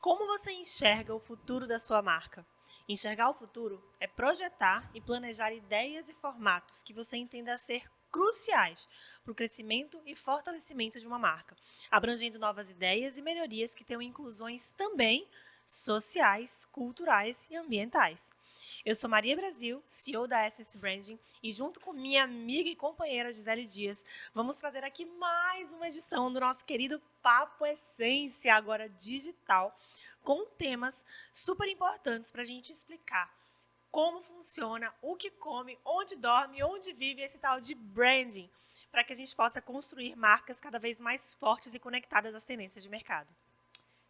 Como você enxerga o futuro da sua marca? Enxergar o futuro é projetar e planejar ideias e formatos que você entenda ser cruciais para o crescimento e fortalecimento de uma marca, abrangendo novas ideias e melhorias que tenham inclusões também sociais, culturais e ambientais. Eu sou Maria Brasil, CEO da Essence Branding, e junto com minha amiga e companheira Gisele Dias, vamos trazer aqui mais uma edição do nosso querido Papo Essência, agora digital, com temas super importantes para a gente explicar como funciona, o que come, onde dorme, onde vive esse tal de branding, para que a gente possa construir marcas cada vez mais fortes e conectadas às tendências de mercado.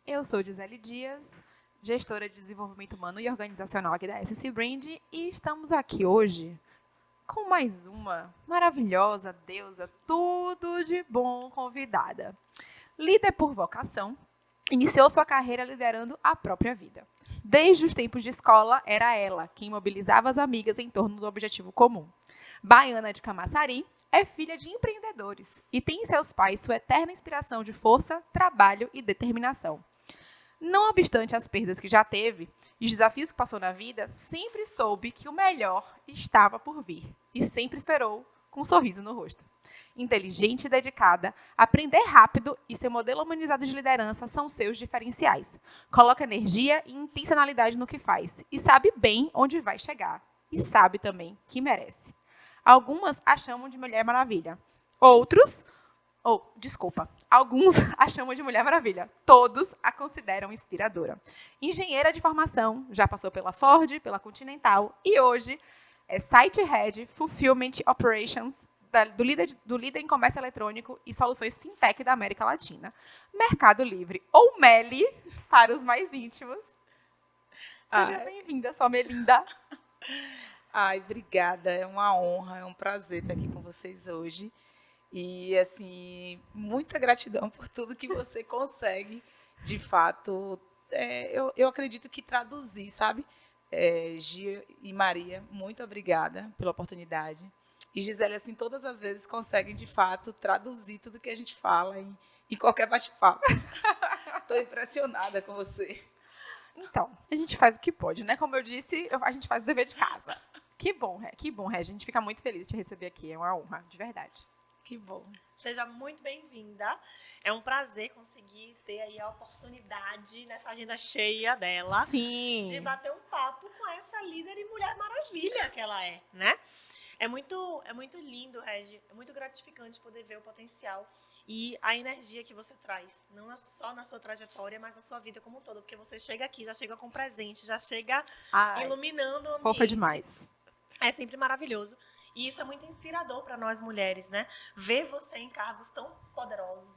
Eu sou Gisele Dias, gestora de desenvolvimento humano e organizacional aqui da SC Brand e estamos aqui hoje com mais uma maravilhosa deusa, tudo de bom convidada. Líder por vocação, iniciou sua carreira liderando a própria vida. Desde os tempos de escola, era ela quem mobilizava as amigas em torno do objetivo comum. Baiana de Camaçari, é filha de empreendedores e tem em seus pais sua eterna inspiração de força, trabalho e determinação. Não obstante as perdas que já teve e os desafios que passou na vida, sempre soube que o melhor estava por vir e sempre esperou com um sorriso no rosto. Inteligente e dedicada, aprender rápido e seu modelo humanizado de liderança são seus diferenciais. Coloca energia e intencionalidade no que faz e sabe bem onde vai chegar. E sabe também que merece. Algumas a chamam de Mulher Maravilha. Alguns a chamam de Mulher Maravilha. Todos a consideram inspiradora. Engenheira de formação, já passou pela Ford, pela Continental e hoje é Site Head Fulfillment Operations do líder em comércio eletrônico e soluções fintech da América Latina. Mercado Livre, ou Meli, para os mais íntimos. Seja bem-vinda, sua Melinda. Ai, obrigada. É uma honra, é um prazer estar aqui com vocês hoje. E, assim, muita gratidão por tudo que você consegue, de fato. Eu acredito que traduzir, sabe? Gia e Maria, muito obrigada pela oportunidade. E Gisele, assim, todas as vezes conseguem, de fato, traduzir tudo que a gente fala em qualquer bate-papo. Estou impressionada com você. Então, a gente faz o que pode, né? Como eu disse, a gente faz o dever de casa. Que bom, Regi. A gente fica muito feliz de te receber aqui. É uma honra, de verdade. Que bom. Seja muito bem-vinda. É um prazer conseguir ter aí a oportunidade, nessa agenda cheia dela, Sim, de bater um papo com essa líder e mulher maravilha que ela é, né? É muito lindo, Regi, é muito gratificante poder ver o potencial e a energia que você traz, não só na sua trajetória, mas na sua vida como um todo, porque você chega aqui, já chega com presente, já chega iluminando o ambiente. Fofa demais. É sempre maravilhoso. E isso é muito inspirador para nós mulheres, né? Ver você em cargos tão poderosos,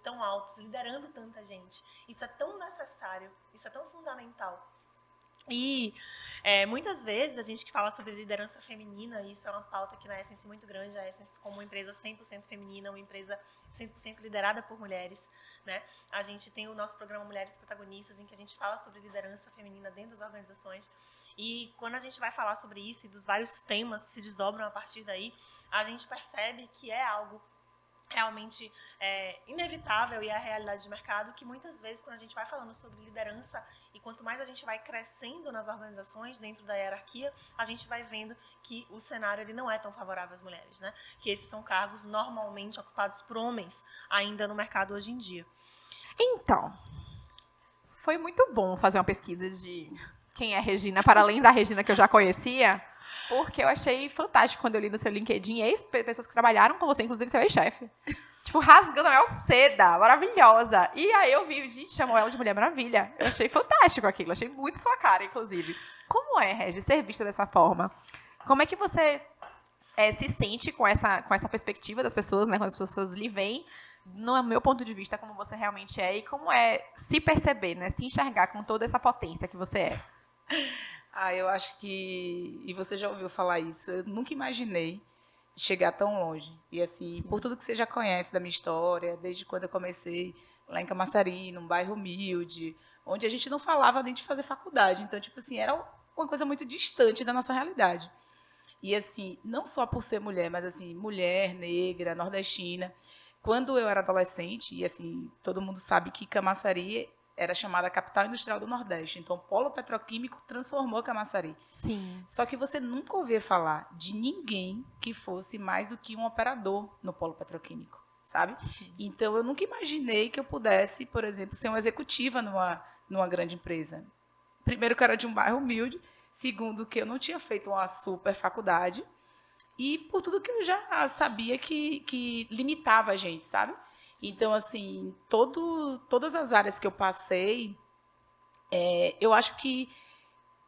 tão altos, liderando tanta gente. Isso é tão necessário, isso é tão fundamental. E muitas vezes a gente que fala sobre liderança feminina, isso é uma pauta aqui na Essence muito grande, a Essence como uma empresa 100% feminina, uma empresa 100% liderada por mulheres, né? A gente tem o nosso programa Mulheres Protagonistas, em que a gente fala sobre liderança feminina dentro das organizações. E quando a gente vai falar sobre isso e dos vários temas que se desdobram a partir daí, a gente percebe que é algo realmente inevitável e é a realidade de mercado que muitas vezes quando a gente vai falando sobre liderança e quanto mais a gente vai crescendo nas organizações, dentro da hierarquia, a gente vai vendo que o cenário ele não é tão favorável às mulheres, né? Que esses são cargos normalmente ocupados por homens ainda no mercado hoje em dia. Então, foi muito bom fazer uma pesquisa de quem é Regina, para além da Regina que eu já conhecia, porque eu achei fantástico quando eu li no seu LinkedIn pessoas que trabalharam com você, inclusive seu ex-chefe. Tipo, rasgando a Mel Seda, maravilhosa. E aí eu vi, gente, chamou ela de Mulher Maravilha. Eu achei fantástico aquilo, achei muito sua cara, inclusive. Como é, Regi, ser vista dessa forma? Como é que você se sente com essa perspectiva das pessoas, né? Quando as pessoas lhe veem, no meu ponto de vista, como você realmente é e como é se perceber, né? Se enxergar com toda essa potência que você é. Eu acho que, e você já ouviu falar isso, eu nunca imaginei chegar tão longe. E assim, Sim. por tudo que você já conhece da minha história, desde quando eu comecei lá em Camaçari, num bairro humilde, onde a gente não falava nem de fazer faculdade. Então, tipo assim, era uma coisa muito distante da nossa realidade. E assim, não só por ser mulher, mas assim, mulher, negra, nordestina. Quando eu era adolescente, e assim, todo mundo sabe que Camaçari era chamada Capital Industrial do Nordeste. Então, o polo petroquímico transformou Camaçari. Sim. Só que você nunca ouvia falar de ninguém que fosse mais do que um operador no polo petroquímico, sabe? Sim. Então, eu nunca imaginei que eu pudesse, por exemplo, ser uma executiva numa grande empresa. Primeiro, que eu era de um bairro humilde. Segundo, que eu não tinha feito uma super faculdade. E por tudo que eu já sabia que limitava a gente, sabe? Então, assim, todas as áreas que eu passei, eu acho que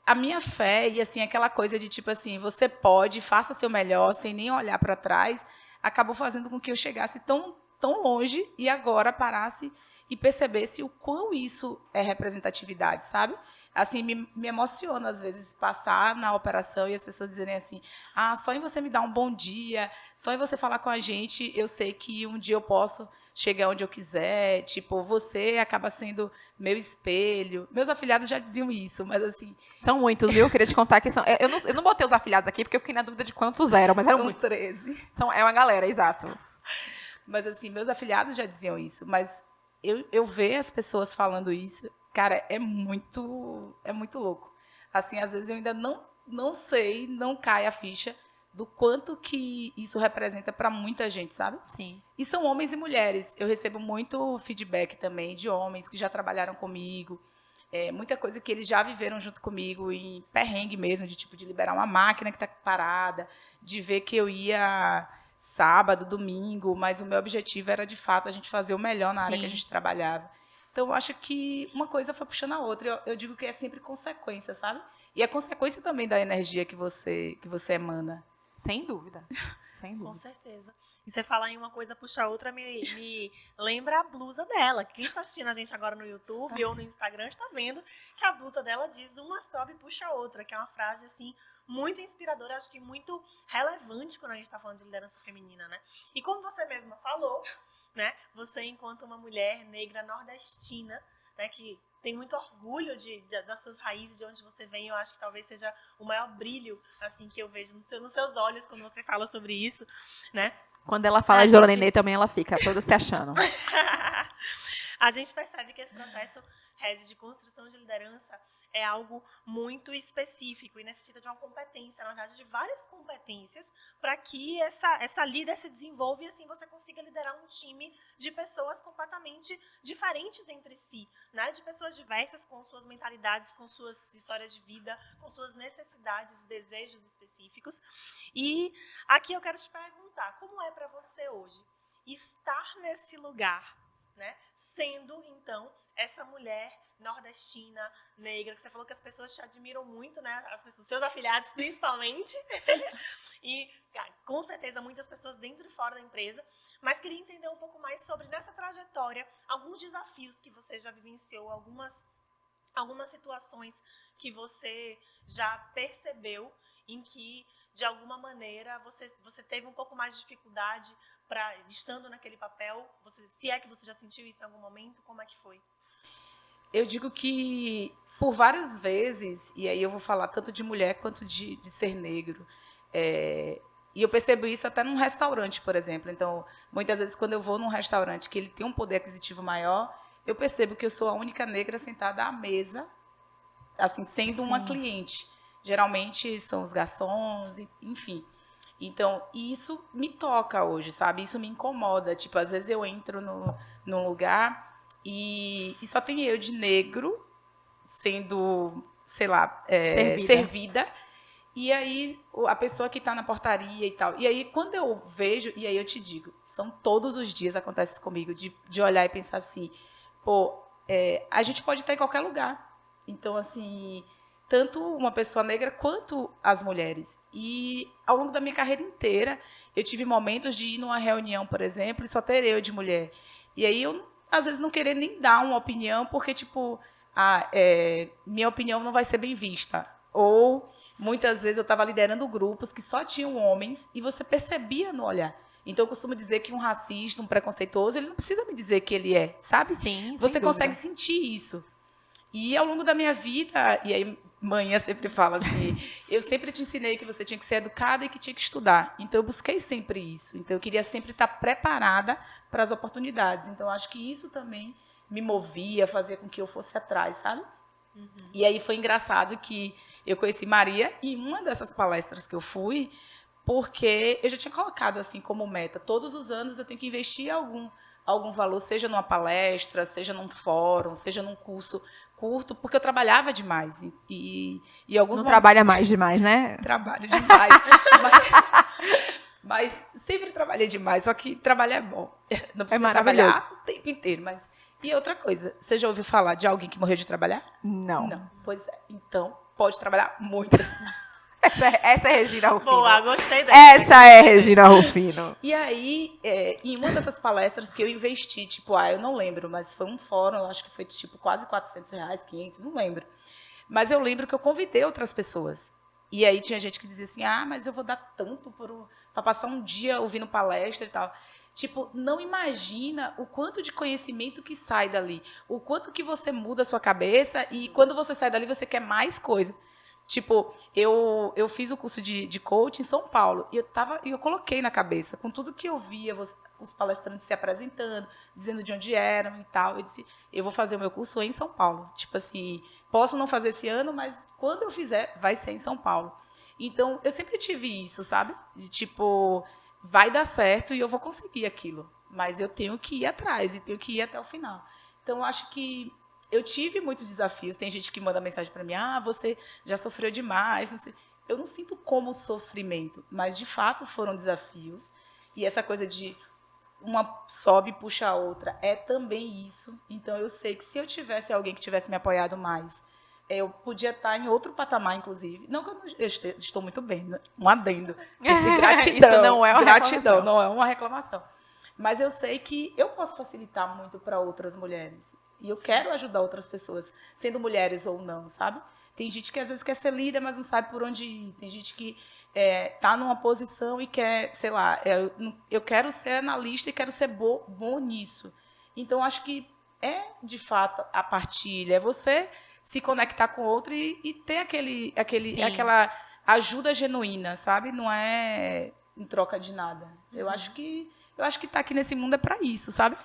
a minha fé e, assim, aquela coisa de, tipo assim, você pode, faça seu melhor, sem nem olhar para trás, acabou fazendo com que eu chegasse tão, tão longe e agora parasse e percebesse o quão isso é representatividade, sabe? Assim, me emociona, às vezes, passar na operação e as pessoas dizerem assim, só em você me dar um bom dia, só em você falar com a gente, eu sei que um dia eu posso chegar onde eu quiser, tipo, você acaba sendo meu espelho. Meus afilhados já diziam isso, mas assim... São muitos, viu? Eu queria te contar que são... Eu não botei os afilhados aqui, porque eu fiquei na dúvida de quantos eram, mas eram são muitos. 13. É uma galera, exato. Mas assim, meus afilhados já diziam isso, mas eu ver as pessoas falando isso, cara, é muito louco. Assim, às vezes eu ainda não sei, não cai a ficha do quanto que isso representa para muita gente, sabe? Sim. E são homens e mulheres. Eu recebo muito feedback também de homens que já trabalharam comigo, muita coisa que eles já viveram junto comigo, em perrengue mesmo, de tipo de liberar uma máquina que está parada, de ver que eu ia sábado, domingo, mas o meu objetivo era, de fato, a gente fazer o melhor na área que a gente trabalhava. Então, eu acho que uma coisa foi puxando a outra. Eu digo que é sempre consequência, sabe? E é consequência também da energia que você emana. Sem dúvida. Sem Com dúvida. certeza. E você falar em uma coisa puxa a outra, me lembra a blusa dela. Quem está assistindo a gente agora no YouTube ou no Instagram está vendo que a blusa dela diz uma sobe e puxa a outra, que é uma frase, assim, muito inspiradora, acho que muito relevante quando a gente está falando de liderança feminina, né? E como você mesma falou, né? Você, enquanto uma mulher negra nordestina, né, que tem muito orgulho das suas raízes, de onde você vem, eu acho que talvez seja o maior brilho, assim, que eu vejo nos seus olhos quando você fala sobre isso, né? Quando ela fala de Dona Nenê, também ela fica toda se achando. A gente percebe que esse processo, Regi, de construção de liderança é algo muito específico e necessita de uma competência, na verdade, de várias competências, para que essa líder se desenvolva e assim você consiga liderar um time de pessoas completamente diferentes entre si, né? De pessoas diversas, com suas mentalidades, com suas histórias de vida, com suas necessidades, desejos específicos. E aqui eu quero te perguntar, como é para você hoje estar nesse lugar, né? Sendo, então, essa mulher nordestina, negra, que você falou que as pessoas te admiram muito, né? As pessoas, seus afilhados principalmente. E, com certeza, muitas pessoas dentro e fora da empresa. Mas queria entender um pouco mais sobre, nessa trajetória, alguns desafios que você já vivenciou, algumas situações que você já percebeu em que, de alguma maneira, você teve um pouco mais de dificuldade estando naquele papel. Se é que você já sentiu isso em algum momento, como é que foi? Eu digo que, por várias vezes, e aí eu vou falar tanto de mulher quanto de ser negro, e eu percebo isso até num restaurante, por exemplo. Então, muitas vezes, quando eu vou num restaurante que ele tem um poder aquisitivo maior, eu percebo que eu sou a única negra sentada à mesa, assim, sendo uma cliente. Geralmente são os garçons, enfim. Então, isso me toca hoje, sabe? Isso me incomoda. Tipo, às vezes eu entro num lugar e só tem eu de negro sendo, sei lá, servida. E aí, a pessoa que está na portaria e tal. E aí, quando eu vejo, e aí eu te digo, são todos os dias, acontece comigo, de olhar e pensar assim, pô, a gente pode estar em qualquer lugar. Então, assim, tanto uma pessoa negra quanto as mulheres. E ao longo da minha carreira inteira, eu tive momentos de ir numa reunião, por exemplo, e só ter eu de mulher. E aí eu, às vezes, não querer nem dar uma opinião, porque, tipo, minha opinião não vai ser bem vista. Ou, muitas vezes, eu estava liderando grupos que só tinham homens e você percebia no olhar. Então, eu costumo dizer que um racista, um preconceituoso, ele não precisa me dizer que ele é, sabe? Sim, você consegue sentir isso. E, ao longo da minha vida, e aí manhã sempre fala assim, eu sempre te ensinei que você tinha que ser educada e que tinha que estudar. Então, eu busquei sempre isso. Então, eu queria sempre estar preparada para as oportunidades. Então, acho que isso também me movia, fazia com que eu fosse atrás, sabe? E aí foi engraçado que eu conheci Maria em uma dessas palestras que eu fui, porque eu já tinha colocado assim como meta, todos os anos eu tenho que investir algum valor, seja numa palestra, seja num fórum, seja num curso curto, porque eu trabalhava demais. E alguns Não trabalha mais demais, né? trabalho demais. mas sempre trabalhei demais, só que trabalhar é bom. Não precisa maravilhoso. trabalhar o tempo inteiro, mas... E outra coisa, você já ouviu falar de alguém que morreu de trabalhar? Não. Pois é, então pode trabalhar muito. Essa é Regina Rufino. Boa, gostei dessa. Essa é Regina Rufino. E aí, em uma dessas palestras que eu investi, tipo, eu não lembro, mas foi um fórum, eu acho que foi tipo quase R$400, 500, não lembro. Mas eu lembro que eu convidei outras pessoas. E aí tinha gente que dizia assim, mas eu vou dar tanto para passar um dia ouvindo palestra e tal. Tipo, não imagina o quanto de conhecimento que sai dali, o quanto que você muda a sua cabeça e quando você sai dali você quer mais coisa. Tipo, eu fiz o curso de coach em São Paulo e eu coloquei na cabeça, com tudo que eu via, os palestrantes se apresentando, dizendo de onde eram e tal, eu disse, eu vou fazer o meu curso em São Paulo. Tipo assim, posso não fazer esse ano, mas quando eu fizer, vai ser em São Paulo. Então, eu sempre tive isso, sabe? De tipo, vai dar certo e eu vou conseguir aquilo, mas eu tenho que ir atrás e tenho que ir até o final. Então, eu acho que eu tive muitos desafios. Tem gente que manda mensagem para mim, você já sofreu demais. Não sei. Eu não sinto como sofrimento, mas, de fato, foram desafios. E essa coisa de uma sobe e puxa a outra é também isso. Então, eu sei que se eu tivesse alguém que tivesse me apoiado mais, eu podia estar em outro patamar, inclusive. Não que eu estou muito bem, né? Um adendo. Gratidão. Isso não é uma gratidão, reclamação. não é uma reclamação. Mas eu sei que eu posso facilitar muito para outras mulheres. E eu quero ajudar outras pessoas, sendo mulheres ou não, sabe? Tem gente que às vezes quer ser líder, mas não sabe por onde ir. Tem gente que tá numa posição e quer, sei lá, eu quero ser analista e quero ser bom nisso. Então, acho que de fato, a partilha. É você se conectar com o outro e ter aquela ajuda genuína, sabe? Não é em troca de nada. Eu acho que estar aqui nesse mundo é para isso, sabe?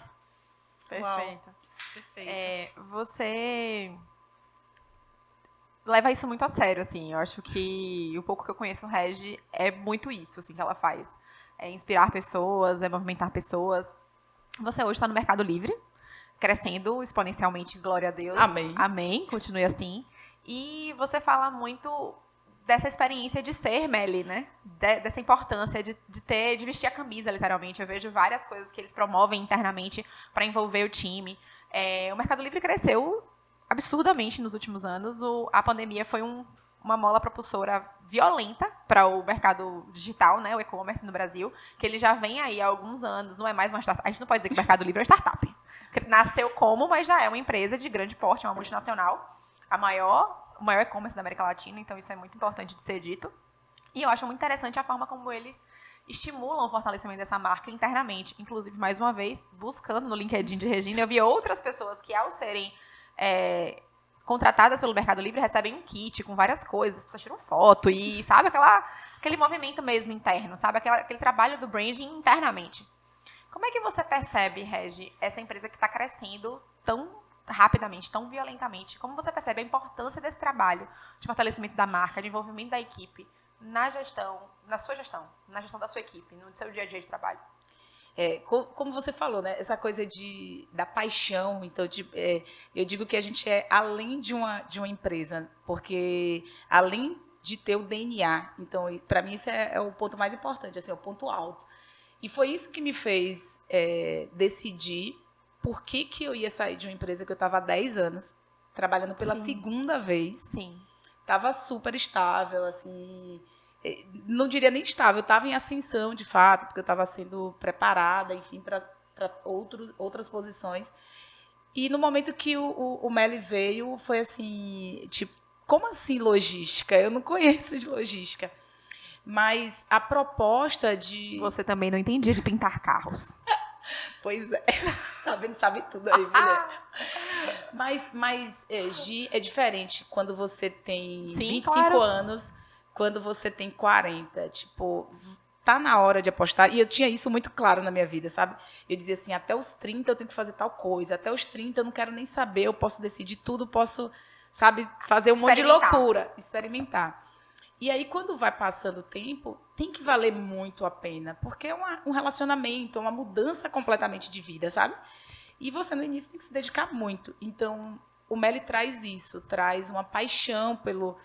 Perfeito. Perfeito. Você leva isso muito a sério, assim. Eu acho que o pouco que eu conheço o Regi é muito isso, assim, que ela faz. É inspirar pessoas, é movimentar pessoas. Você hoje está no Mercado Livre, crescendo exponencialmente, glória a Deus. Amém. Amém, continue assim. E você fala muito dessa experiência de ser Meli, né? Dessa importância de vestir a camisa, literalmente. Eu vejo várias coisas que eles promovem internamente para envolver o time. O Mercado Livre cresceu absurdamente nos últimos anos. A pandemia foi uma mola propulsora violenta para o mercado digital, né, o e-commerce no Brasil, que ele já vem aí há alguns anos, não é mais uma startup. A gente não pode dizer que o Mercado Livre é uma startup. Nasceu como, mas já é uma empresa de grande porte, uma multinacional, o maior e-commerce da América Latina, então isso é muito importante de ser dito. E eu acho muito interessante a forma como eles estimulam o fortalecimento dessa marca internamente. Inclusive, mais uma vez, buscando no LinkedIn de Regina, eu vi outras pessoas que, ao serem contratadas pelo Mercado Livre, recebem um kit com várias coisas, as pessoas tiram foto e, sabe, aquele movimento mesmo interno, sabe, aquele trabalho do branding internamente. Como é que você percebe, Regi, essa empresa que está crescendo tão rapidamente, tão violentamente? Como você percebe a importância desse trabalho de fortalecimento da marca, de envolvimento da equipe na gestão, na sua gestão, na gestão da sua equipe, no seu dia a dia de trabalho? Como você falou, né? Essa coisa da paixão. Então, eu digo que a gente é além de uma empresa, porque além de ter o DNA, então, para mim, isso é o ponto mais importante, assim, é o ponto alto. E foi isso que me fez decidir por que eu ia sair de uma empresa que eu estava há 10 anos, trabalhando pela segunda vez. Sim. Estava super estável, assim... Não diria nem estável, eu estava em ascensão, de fato, porque eu estava sendo preparada, enfim, para outras posições. E no momento que o Meli veio, foi assim, tipo, como assim logística? Eu não conheço de logística. Mas a proposta de... Você também não entendia de pintar carros. Pois é, tá vendo, sabe tudo aí, mulher. Mas Gi, é diferente quando você tem 25 anos, quando você tem 40. Tipo, tá na hora de apostar. E eu tinha isso muito claro na minha vida, sabe? Eu dizia assim, até os 30 eu tenho que fazer tal coisa, até os 30 eu não quero nem saber, eu posso decidir tudo, posso, sabe, fazer um monte de loucura, experimentar. E aí, quando vai passando o tempo, tem que valer muito a pena, porque é um relacionamento, é uma mudança completamente de vida, sabe? E você, no início, tem que se dedicar muito. Então, o Meli traz isso, traz uma paixão pelo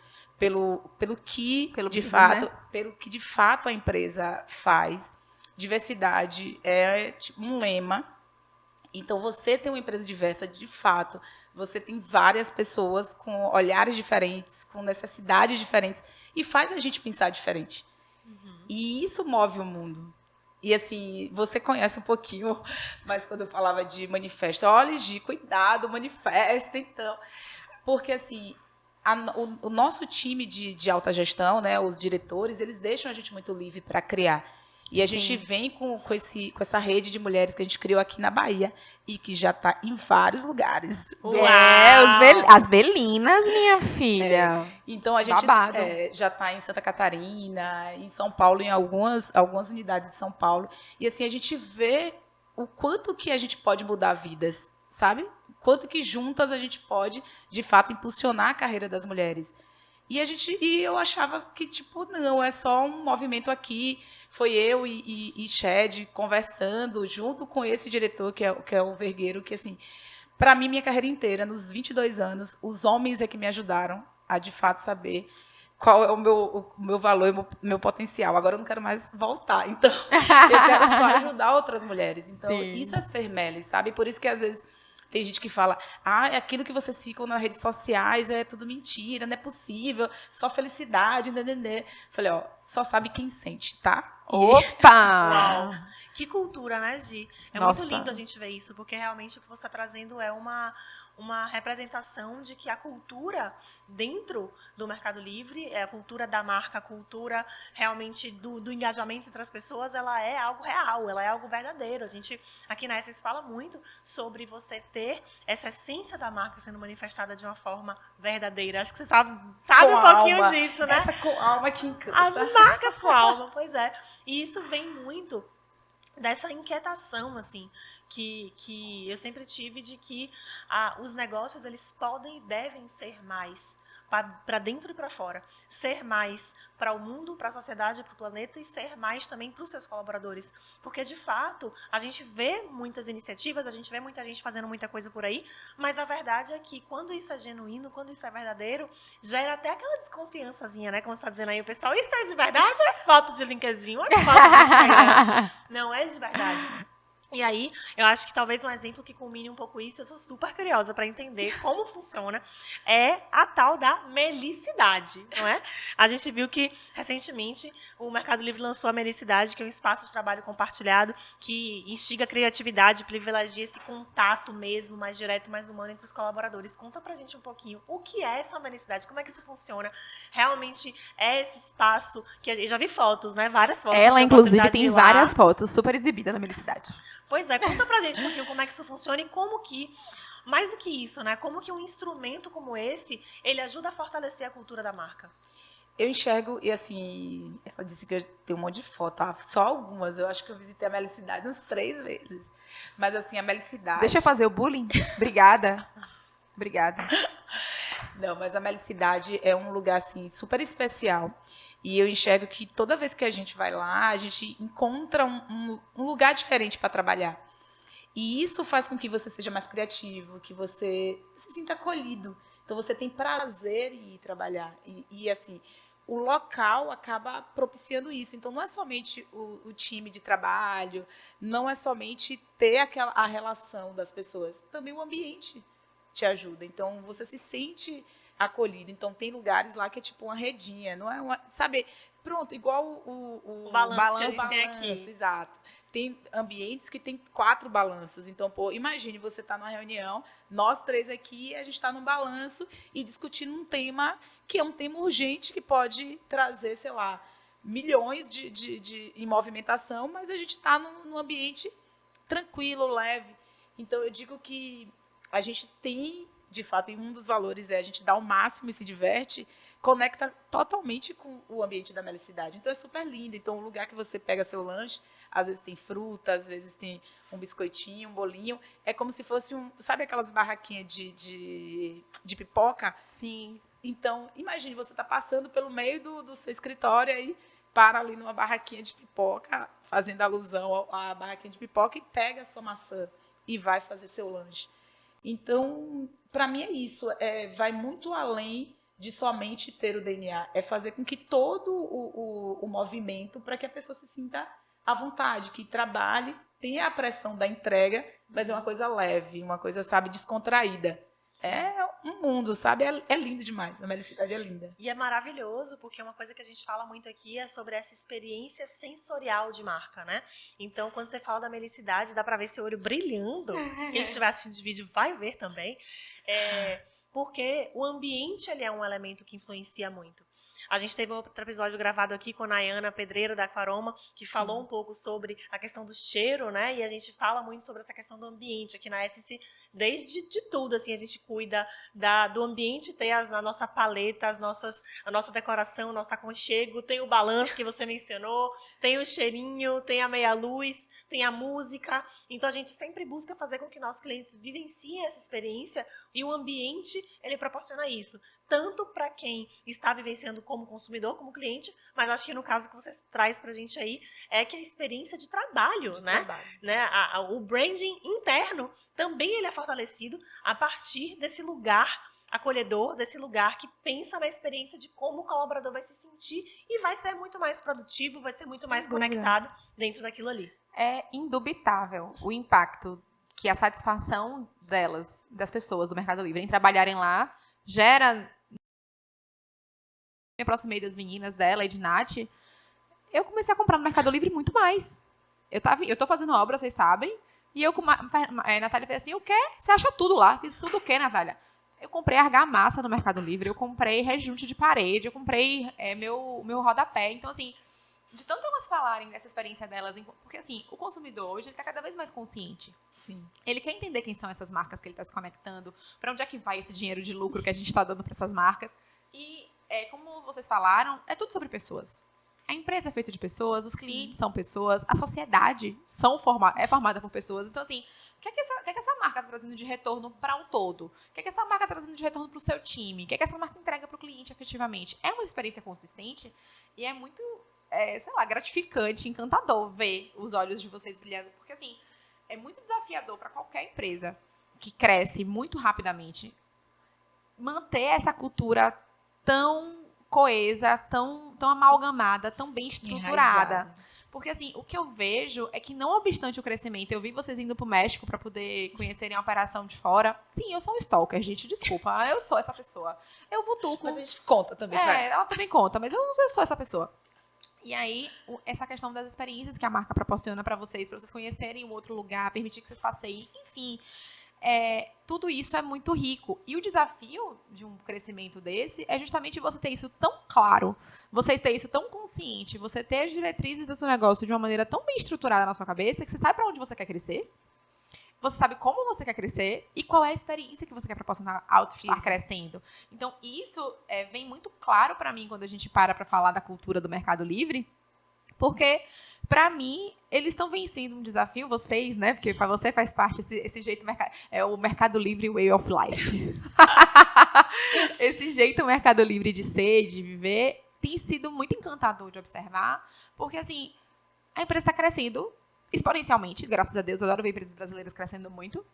que, de business, fato, né? pelo que de fato a empresa faz. Diversidade é tipo um lema. Então, você tem uma empresa diversa, de fato, você tem várias pessoas com olhares diferentes, com necessidades diferentes, e faz a gente pensar diferente. E isso move o mundo. E, assim, você conhece um pouquinho, mas quando eu falava de manifesto, olha, Gi, cuidado, manifesto, então. Porque, assim, o nosso time de alta gestão, né, os diretores, eles deixam a gente muito livre para criar. E a gente vem com essa rede de mulheres que a gente criou aqui na Bahia e que já está em vários lugares. As Belinas, minha filha. Então, a gente Babado. já está em Santa Catarina, em São Paulo, em algumas unidades de São Paulo. E, assim, a gente vê o quanto que a gente pode mudar vidas, sabe? Quanto que juntas a gente pode, de fato, impulsionar a carreira das mulheres. E eu achava que, tipo, não, é só um movimento aqui. Foi eu e Shed conversando junto com esse diretor, que é o Vergueiro, que, assim, para mim, minha carreira inteira, nos 22 anos, os homens é que me ajudaram a, de fato, saber qual é o meu valor e o meu potencial. Agora eu não quero mais voltar. Então, eu quero só ajudar outras mulheres. Então, isso é ser Meli, sabe? Por isso que, às vezes, tem gente que fala, aquilo que vocês ficam nas redes sociais é tudo mentira, não é possível, só felicidade, né. Falei, só sabe quem sente, tá? Opa! Uau! Que cultura, né, Gi? É Nossa. muito lindo a gente ver isso, porque realmente o que você está trazendo é uma representação de que a cultura dentro do Mercado Livre, a cultura da marca, a cultura realmente do engajamento entre as pessoas, ela é algo real, ela é algo verdadeiro. A gente, aqui na Essence, fala muito sobre você ter essa essência da marca sendo manifestada de uma forma verdadeira. Acho que você sabe um pouquinho alma. disso, né? Essa com alma que encanta. As marcas com alma, pois é. E isso vem muito dessa inquietação, assim, que eu sempre tive de que os negócios, eles podem e devem ser mais para dentro e para fora. Ser mais para o mundo, para a sociedade, para o planeta e ser mais também para os seus colaboradores. Porque, de fato, a gente vê muitas iniciativas, a gente vê muita gente fazendo muita coisa por aí, mas a verdade é que quando isso é genuíno, quando isso é verdadeiro, gera até aquela desconfiançazinha, né? Como você está dizendo aí, o pessoal, isso é de verdade ou é foto de LinkedIn? Ou é foto de Instagram? Não, é de verdade. E aí, eu acho que talvez um exemplo que culmine um pouco isso, eu sou super curiosa para entender como funciona, é a tal da melicidade, não é? A gente viu que, recentemente, o Mercado Livre lançou a Melicidade, que é um espaço de trabalho compartilhado que instiga a criatividade, privilegia esse contato mesmo, mais direto, mais humano entre os colaboradores. Conta pra gente um pouquinho o que é essa melicidade, como é que isso funciona? Realmente é esse espaço que eu já vi fotos, né? Várias fotos. Ela, inclusive, tem várias fotos super exibidas na Melicidade. Pois é, conta pra gente um pouquinho como é que isso funciona e como que, mais do que isso, né? Como que um instrumento como esse, ele ajuda a fortalecer a cultura da marca. Eu enxergo, e assim, ela disse que eu tenho um monte de foto, só algumas. Eu acho que eu visitei a Melicidade umas 3 vezes. Mas, assim, a Melicidade... Deixa eu fazer o bullying? Obrigada. Obrigada. Não, mas a Melicidade é um lugar, assim, super especial. E eu enxergo que toda vez que a gente vai lá, a gente encontra um lugar diferente para trabalhar. E isso faz com que você seja mais criativo, que você se sinta acolhido. Então, você tem prazer em ir trabalhar. E assim, o local acaba propiciando isso. Então, não é somente o time de trabalho, não é somente ter a relação das pessoas. Também o ambiente te ajuda. Então, você se sente acolhido. Então, tem lugares lá que é tipo uma redinha, não é uma... Sabe, pronto, igual o balanço que a gente tem aqui. Exato. Tem ambientes que tem 4 balanços. Então, imagine você estar numa reunião, nós 3 aqui, a gente está num balanço e discutindo um tema que é um tema urgente que pode trazer, sei lá, milhões em movimentação, mas a gente está num ambiente tranquilo, leve. Então, eu digo que a gente tem, de fato, e um dos valores é a gente dar o máximo e se diverte conecta totalmente com o ambiente da Melicidade. Então, é super lindo. Então, o lugar que você pega seu lanche, às vezes tem fruta, às vezes tem um biscoitinho, um bolinho. É como se fosse sabe aquelas barraquinhas de pipoca? Sim. Então, imagine, você está passando pelo meio do seu escritório aí, para ali numa barraquinha de pipoca, fazendo alusão à barraquinha de pipoca, e pega a sua maçã e vai fazer seu lanche. Então, para mim é isso. Vai muito além de somente ter o DNA. É fazer com que todo o movimento, para que a pessoa se sinta à vontade, que trabalhe, tenha a pressão da entrega, mas é uma coisa leve, uma coisa, sabe, descontraída. É um mundo, sabe? É lindo demais. A Melicidade é linda. E é maravilhoso, porque uma coisa que a gente fala muito aqui é sobre essa experiência sensorial de marca, né? Então, quando você fala da Melicidade, dá pra ver seu olho brilhando. Quem estiver assistindo o vídeo vai ver também. Porque o ambiente ele é um elemento que influencia muito. A gente teve outro episódio gravado aqui com a Nayana Pedreira da Aquaroma, que falou um pouco sobre a questão do cheiro, né? E a gente fala muito sobre essa questão do ambiente aqui na Essence, desde de tudo, assim, a gente cuida do ambiente, ter a nossa paleta, a nossa decoração, o nosso aconchego, tem o balanço que você mencionou, tem o cheirinho, tem a meia-luz, tem a música. Então a gente sempre busca fazer com que nossos clientes vivenciem essa experiência, e o ambiente, ele proporciona isso. Tanto para quem está vivenciando como consumidor, como cliente, mas acho que no caso que você traz pra gente aí, é que a experiência de trabalho, né? O branding interno também ele é fortalecido a partir desse lugar acolhedor, desse lugar que pensa na experiência de como o colaborador vai se sentir e vai ser muito mais produtivo, vai ser muito mais conectado dentro daquilo ali. É indubitável o impacto que a satisfação das pessoas do Mercado Livre em trabalharem lá, gera. Me aproximei das meninas dela e de Nath, eu comecei a comprar no Mercado Livre muito mais. Eu tô fazendo obra, vocês sabem, e a Natália fez assim, o quê? Você acha tudo lá? Fiz tudo o quê, Natália? Eu comprei argamassa no Mercado Livre, eu comprei rejunte de parede, eu comprei meu rodapé. Então, assim, de tanto elas falarem dessa experiência delas, porque, assim, o consumidor hoje, ele tá cada vez mais consciente. Sim. Ele quer entender quem são essas marcas que ele está se conectando, para onde é que vai esse dinheiro de lucro que a gente está dando para essas marcas. E, como vocês falaram, é tudo sobre pessoas. A empresa é feita de pessoas, os clientes são pessoas, a sociedade é formada por pessoas. Então, assim, o que é que essa marca está trazendo de retorno para o todo? O que é que essa marca está trazendo de retorno para o seu time? O que é que essa marca entrega para o cliente efetivamente? É uma experiência consistente e é muito, sei lá, gratificante, encantador ver os olhos de vocês brilhando. Porque, assim, é muito desafiador para qualquer empresa que cresce muito rapidamente manter essa cultura tão coesa, tão amalgamada, tão bem estruturada. Enraizada. Porque, assim, o que eu vejo é que, não obstante o crescimento, eu vi vocês indo pro México para poder conhecerem a operação de fora. Sim, eu sou um stalker, gente, desculpa. Eu sou essa pessoa. Eu vutuco. Mas a gente conta também. Ela também conta, mas eu sou essa pessoa. E aí, essa questão das experiências que a marca proporciona para vocês conhecerem um outro lugar, permitir que vocês passeiem, enfim, tudo isso é muito rico. E o desafio de um crescimento desse é justamente você ter isso tão claro, você ter isso tão consciente, você ter as diretrizes do seu negócio de uma maneira tão bem estruturada na sua cabeça que você sabe para onde você quer crescer, você sabe como você quer crescer e qual é a experiência que você quer proporcionar ao estar crescendo. Então, isso vem muito claro para mim quando a gente para falar da cultura do Mercado Livre, porque, para mim, eles estão vencendo um desafio, vocês, né? Porque para você faz parte esse jeito, o Mercado Livre Way of Life. Esse jeito Mercado Livre de ser, de viver, tem sido muito encantador de observar, porque, assim, a empresa está crescendo exponencialmente, graças a Deus, eu adoro ver empresas brasileiras crescendo muito.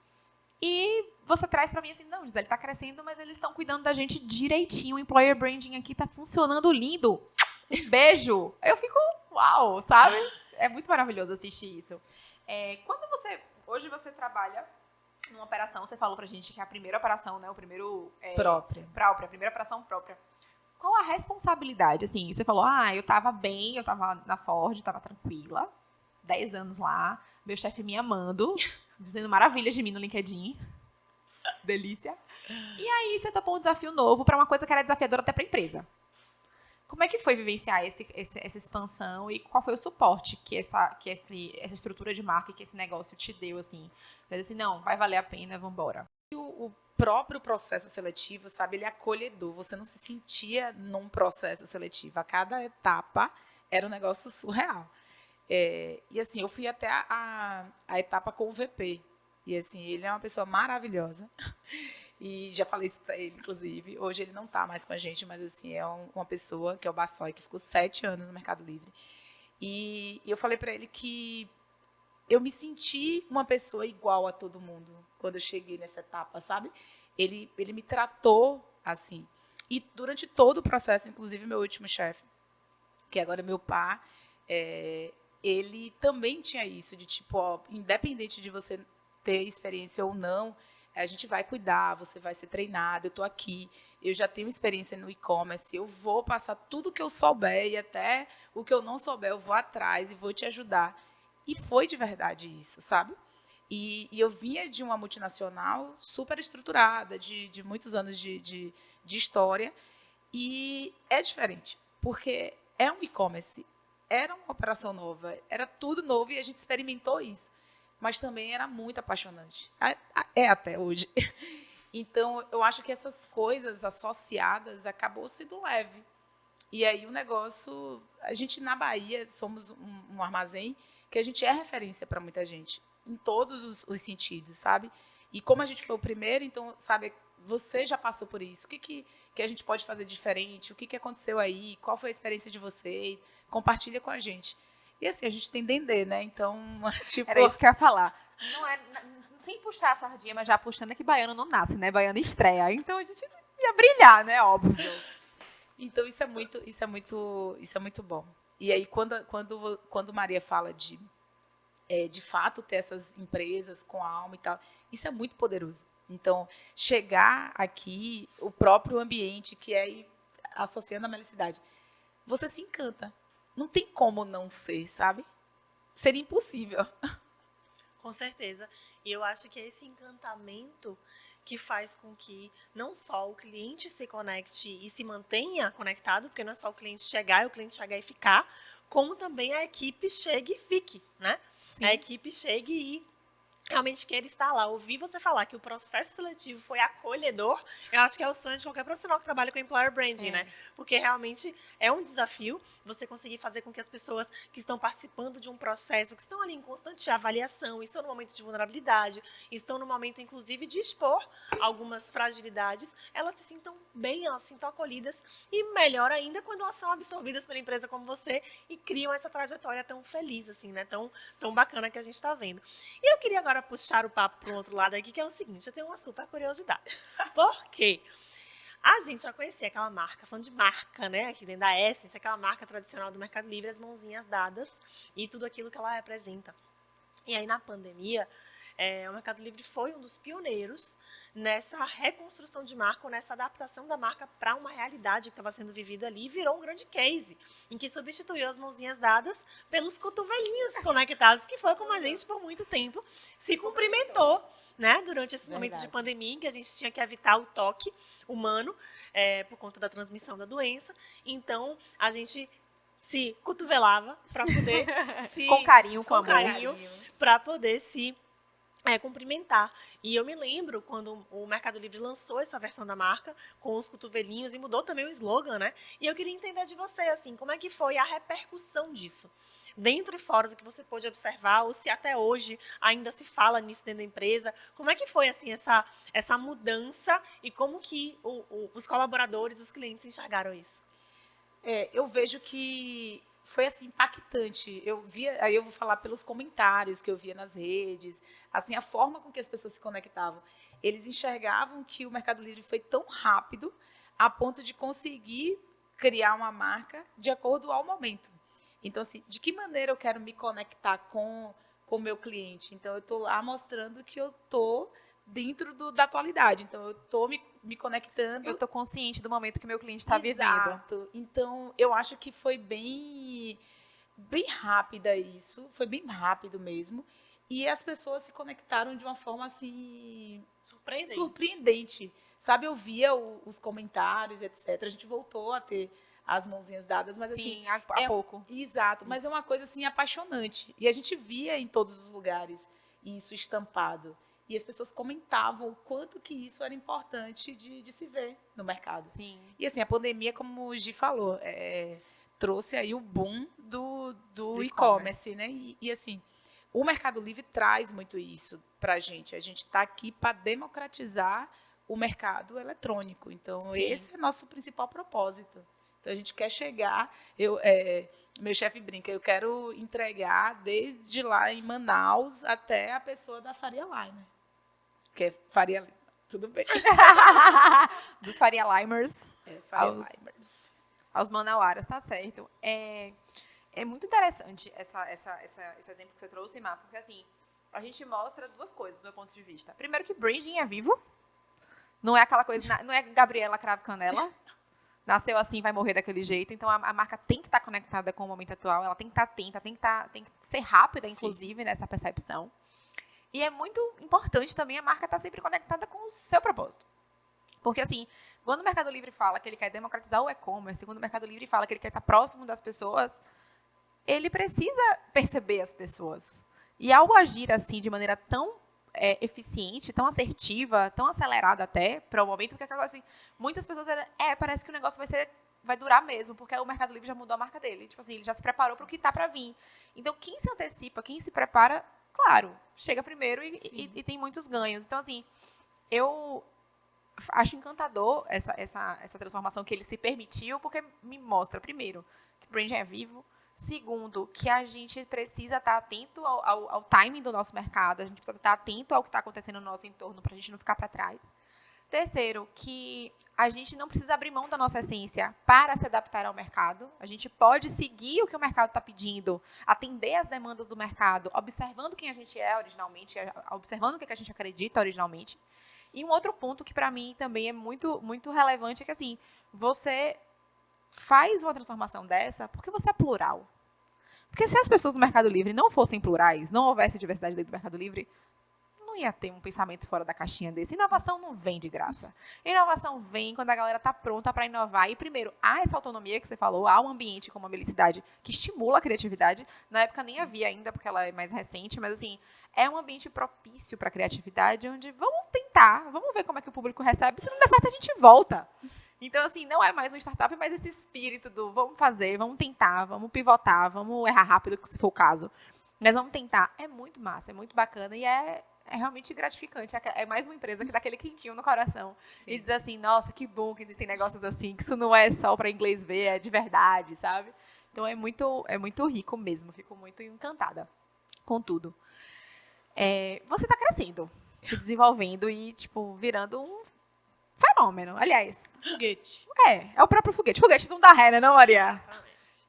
E você traz para mim assim, não, Gisele, tá crescendo, mas eles estão cuidando da gente direitinho, o employer branding aqui tá funcionando lindo. Um beijo! Eu fico, uau, sabe? É muito maravilhoso assistir isso. Hoje você trabalha numa operação, você falou pra gente que é a primeira operação, né? Própria. A primeira operação própria. Qual a responsabilidade? Assim, você falou, eu tava bem, eu tava na Ford, tava tranquila. 10 anos lá, meu chefe me amando, dizendo maravilhas de mim no LinkedIn. Delícia. E aí você topou um desafio novo para uma coisa que era desafiadora até para a empresa. Como é que foi vivenciar essa expansão e qual foi o suporte que essa estrutura de marca e que esse negócio te deu, assim? Pra dizer assim, não, vai valer a pena, vambora. O próprio processo seletivo, sabe, ele é acolhedor. Você não se sentia num processo seletivo. A cada etapa era um negócio surreal. E assim, eu fui até a etapa com o VP. E assim, ele é uma pessoa maravilhosa. E já falei isso para ele, inclusive. Hoje ele não está mais com a gente, mas assim, é uma pessoa que é o Bassoi, que ficou 7 anos no Mercado Livre. E eu falei para ele que eu me senti uma pessoa igual a todo mundo quando eu cheguei nessa etapa, sabe? Ele me tratou assim. E durante todo o processo, inclusive meu último chefe, que agora é meu pai, ele também tinha isso, de tipo, ó, independente de você ter experiência ou não, a gente vai cuidar, você vai ser treinado, eu estou aqui, eu já tenho experiência no e-commerce, eu vou passar tudo o que eu souber e até o que eu não souber, eu vou atrás e vou te ajudar. E foi de verdade isso, sabe? E eu vinha de uma multinacional super estruturada, de muitos anos de história, e é diferente, porque é um e-commerce, era uma operação nova, era tudo novo e a gente experimentou isso. Mas também era muito apaixonante. É até hoje. Então, eu acho que essas coisas associadas acabou sendo leve. E aí o negócio, a gente na Bahia somos um armazém que a gente é referência para muita gente, em todos os sentidos, sabe? E como a gente foi o primeiro, então, sabe, você já passou por isso. O que a gente pode fazer diferente? O que aconteceu aí? Qual foi a experiência de vocês? Compartilha com a gente. E assim, a gente tem Dendê, né? Então, tipo... Era isso que eu ia falar. Não é, sem puxar a sardinha, mas já puxando é que baiano não nasce, né? Baiano estreia. Então a gente ia brilhar, né? Óbvio. Então isso é muito bom. E aí quando Maria fala de fato ter essas empresas com alma e tal, isso é muito poderoso. Então chegar aqui, o próprio ambiente que é associando a melicidade, você se encanta. Não tem como não ser, sabe? Seria impossível. Com certeza. E eu acho que é esse encantamento que faz com que não só o cliente se conecte e se mantenha conectado, porque não é só o cliente chegar e ficar, como também a equipe chegue e fique, né? Sim. A equipe chegue e realmente queira estar lá. Ouvir você falar que o processo seletivo foi acolhedor, eu acho que é o sonho de qualquer profissional que trabalha com employer branding, né? Porque realmente é um desafio você conseguir fazer com que as pessoas que estão participando de um processo, que estão ali em constante avaliação, estão no momento de vulnerabilidade, estão no momento, inclusive, de expor algumas fragilidades, elas se sintam bem, elas se sintam acolhidas e melhor ainda quando elas são absorvidas pela empresa como você e criam essa trajetória tão feliz, assim, né? Tão bacana que a gente está vendo. E eu queria agora puxar o papo para o outro lado aqui, que é o seguinte, eu tenho uma super curiosidade. Por quê? A gente já conhecia aquela marca, falando de marca, né? Aqui dentro da Essence, aquela marca tradicional do Mercado Livre, as mãozinhas dadas e tudo aquilo que ela representa. E aí, na pandemia, o Mercado Livre foi um dos pioneiros nessa reconstrução de marca, nessa adaptação da marca para uma realidade que estava sendo vivida ali, e virou um grande case, em que substituiu as mãozinhas dadas pelos cotovelinhos conectados, que foi como a gente, por muito tempo, se cumprimentou, né, durante esse momento de pandemia, em que a gente tinha que evitar o toque humano, por conta da transmissão da doença. Então, a gente se cotovelava para poder se... Com carinho, com amor. carinho. Para poder se cumprimentar. E eu me lembro quando o Mercado Livre lançou essa versão da marca com os cotovelinhos e mudou também o slogan, né? E eu queria entender de você, assim, como é que foi a repercussão disso? Dentro e fora do que você pôde observar, ou se até hoje ainda se fala nisso dentro da empresa, como é que foi, assim, essa mudança e como que os colaboradores, os clientes enxergaram isso? Eu vejo que foi assim impactante. Eu via, aí eu vou falar pelos comentários que eu via nas redes, assim a forma com que as pessoas se conectavam. Eles enxergavam que o Mercado Livre foi tão rápido a ponto de conseguir criar uma marca de acordo ao momento. Então, assim, de que maneira eu quero me conectar com o meu cliente? Então, eu estou lá mostrando que eu estou dentro da atualidade. Então, eu estou me conectando. Eu estou consciente do momento que meu cliente está vivendo. Exato. Então, eu acho que foi bem rápida isso. Foi bem rápido mesmo. E as pessoas se conectaram de uma forma, assim... surpreendente. Sabe, eu via os comentários, etc. A gente voltou a ter as mãozinhas dadas, mas Sim, assim... há pouco. Exato. Mas é uma coisa, assim, apaixonante. E a gente via em todos os lugares isso estampado. E as pessoas comentavam o quanto que isso era importante de se ver no mercado. Sim. E assim, a pandemia, como o Gi falou, trouxe aí o boom do e-commerce, né? E assim, o Mercado Livre traz muito isso para a gente. A gente está aqui para democratizar o mercado eletrônico. Então, Sim. esse é nosso principal propósito. Então, a gente quer chegar... meu chefe brinca, eu quero entregar desde lá em Manaus até a pessoa da Faria Lima. Que é Faria Lima, tudo bem. Dos Faria Limers Faria Limers. aos manauaras, tá certo. É muito interessante esse exemplo que você trouxe, Má, porque assim, a gente mostra duas coisas do meu ponto de vista. Primeiro que branding é vivo. Não é aquela coisa, não é Gabriela Cravo Canela. Nasceu assim, vai morrer daquele jeito. Então, a marca tem que estar conectada com o momento atual. Ela tem que estar atenta, tem que ser rápida, inclusive, nessa percepção. E é muito importante também a marca estar sempre conectada com o seu propósito. Porque, assim, quando o Mercado Livre fala que ele quer democratizar o e-commerce, quando o Mercado Livre fala que ele quer estar próximo das pessoas, ele precisa perceber as pessoas. E ao agir assim, de maneira tão eficiente, tão assertiva, tão acelerada até, para o momento, porque assim, muitas pessoas parece que o negócio vai durar mesmo, porque o Mercado Livre já mudou a marca dele. Tipo assim, ele já se preparou para o que está para vir. Então, quem se antecipa, quem se prepara, claro, chega primeiro e tem muitos ganhos. Então, assim, eu acho encantador essa transformação que ele se permitiu, porque me mostra, primeiro, que o brand é vivo. Segundo, que a gente precisa estar atento ao timing do nosso mercado, a gente precisa estar atento ao que está acontecendo no nosso entorno para a gente não ficar para trás. Terceiro, que a gente não precisa abrir mão da nossa essência para se adaptar ao mercado. A gente pode seguir o que o mercado está pedindo, atender as demandas do mercado, observando quem a gente é originalmente, observando o que a gente acredita originalmente. E um outro ponto que para mim também é muito, muito relevante é que assim, você faz uma transformação dessa porque você é plural. Porque se as pessoas do Mercado Livre não fossem plurais, não houvesse diversidade dentro do Mercado Livre, não ia ter um pensamento fora da caixinha desse. Inovação não vem de graça. Inovação vem quando a galera está pronta para inovar. E, primeiro, há essa autonomia que você falou, há um ambiente como a Melicidade que estimula a criatividade. Na época nem havia ainda, porque ela é mais recente, mas, assim, é um ambiente propício para a criatividade, onde vamos tentar, vamos ver como é que o público recebe. Se não der certo, a gente volta. Então, assim, não é mais um startup, mas esse espírito do vamos fazer, vamos tentar, vamos pivotar, vamos errar rápido, se for o caso. Mas vamos tentar. É muito massa, é muito bacana e é realmente gratificante. É mais uma empresa que dá aquele quentinho no coração. Sim. E diz assim, nossa, que bom que existem negócios assim, que isso não é só para inglês ver, é de verdade, sabe? Então, é muito rico mesmo. Fico muito encantada com tudo. Você está crescendo, se desenvolvendo e, tipo, virando um fenômeno. Aliás, foguete. É o próprio foguete. Foguete não dá ré, né, não, Maria?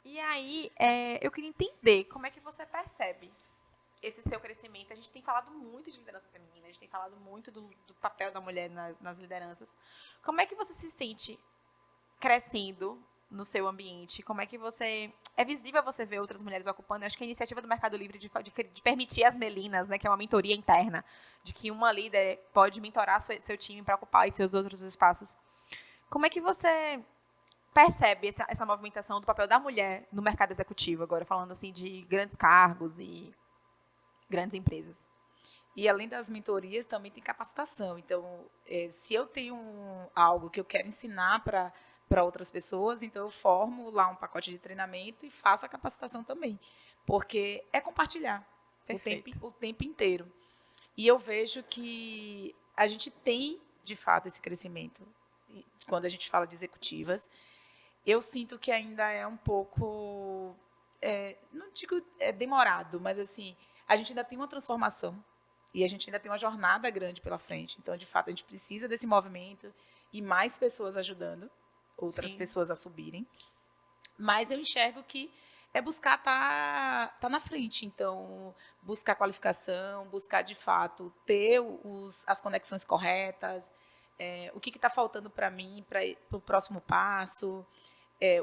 E aí, eu queria entender como é que você percebe esse seu crescimento. A gente tem falado muito de liderança feminina, a gente tem falado muito do papel da mulher nas lideranças. Como é que você se sente crescendo no seu ambiente? Como é que é visível você ver outras mulheres ocupando? Eu acho que a iniciativa do Mercado Livre de permitir as melinas, né, que é uma mentoria interna, de que uma líder pode mentorar seu time para ocupar seus outros espaços. Como é que você percebe essa movimentação do papel da mulher no mercado executivo, agora falando assim de grandes cargos e grandes empresas? E além das mentorias, também tem capacitação. Então, se eu tenho algo que eu quero ensinar para outras pessoas, então eu formo lá um pacote de treinamento e faço a capacitação também. Porque é compartilhar o tempo inteiro. E eu vejo que a gente tem, de fato, esse crescimento. Quando a gente fala de executivas, eu sinto que ainda é um pouco, não digo demorado, mas assim, a gente ainda tem uma transformação e a gente ainda tem uma jornada grande pela frente. Então, de fato, a gente precisa desse movimento e mais pessoas ajudando outras pessoas a subirem. Mas eu enxergo que é buscar tá na frente. Então, buscar qualificação, buscar, de fato, ter as conexões corretas, o que está faltando para mim, para o próximo passo,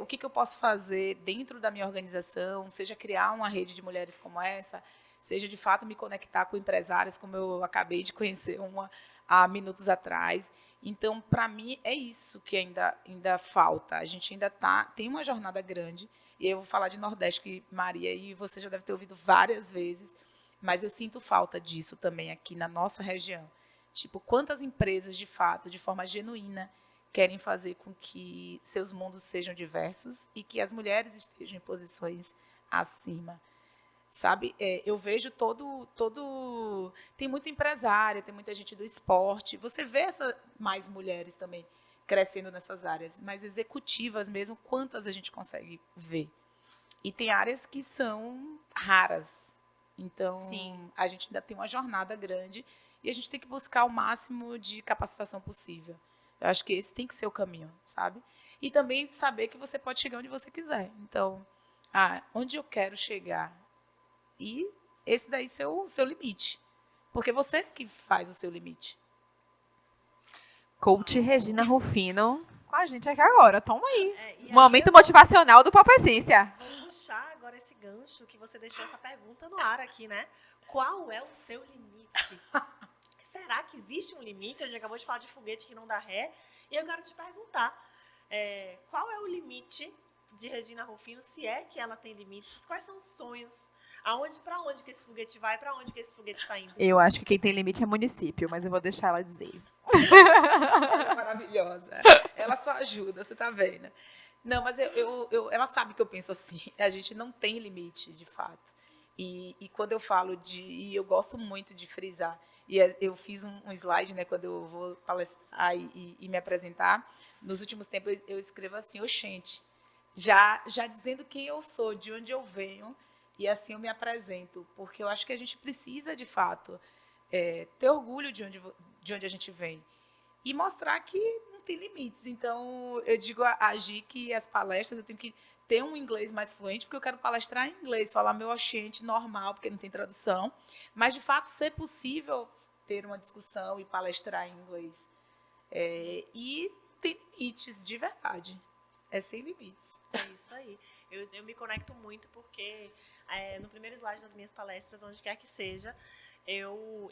o que eu posso fazer dentro da minha organização, seja criar uma rede de mulheres como essa, seja, de fato, me conectar com empresárias, como eu acabei de conhecer uma há minutos atrás. Então, para mim, é isso que ainda falta. A gente ainda tem uma jornada grande, e eu vou falar de Nordeste, que Maria, e você já deve ter ouvido várias vezes, Mas eu sinto falta disso também aqui na nossa região. Tipo, quantas empresas, de fato, de forma genuína, querem fazer com que seus mundos sejam diversos e que as mulheres estejam em posições acima. Sabe, eu vejo tem muita empresária, tem muita gente do esporte. Você vê mais mulheres também crescendo nessas áreas, mas executivas mesmo, quantas a gente consegue ver? E tem áreas que são raras. Então, Sim. a gente ainda tem uma jornada grande e a gente tem que buscar o máximo de capacitação possível. Eu acho que esse tem que ser o caminho, sabe? E também saber que você pode chegar onde você quiser. Então, onde eu quero chegar? E esse daí ser o seu limite. Porque você que faz o seu limite. Coach Regina Rufino com a gente aqui agora. Toma aí. E aí Momento motivacional do Papo Essência. Vou puxar agora esse gancho que você deixou essa pergunta no ar aqui, né? Qual é o seu limite? Será que existe um limite? A gente acabou de falar de foguete que não dá ré. E eu quero te perguntar, qual é o limite de Regina Rufino, se é que ela tem limites? Quais são os sonhos? Para onde que esse foguete vai? Para onde que esse foguete está indo? Eu acho que quem tem limite é município, mas eu vou deixar ela dizer. Ela é maravilhosa. Ela só ajuda, você tá vendo? Não, mas ela sabe que eu penso assim. A gente não tem limite, de fato. E quando eu falo e eu gosto muito de frisar, eu fiz um slide, né, quando eu vou palestrar e me apresentar, nos últimos tempos eu escrevo assim, oxente, já dizendo quem eu sou, de onde eu venho, e assim eu me apresento, porque eu acho que a gente precisa, de fato, ter orgulho de onde a gente vem e mostrar que não tem limites. Então, eu digo a Gi que as palestras eu tenho que ter um inglês mais fluente, porque eu quero palestrar em inglês, falar meu oxente normal, porque não tem tradução, mas, de fato, ser possível ter uma discussão e palestrar em inglês. E tem limites, de verdade. É sem limites. É isso aí. Eu me conecto muito porque no primeiro slide das minhas palestras, onde quer que seja,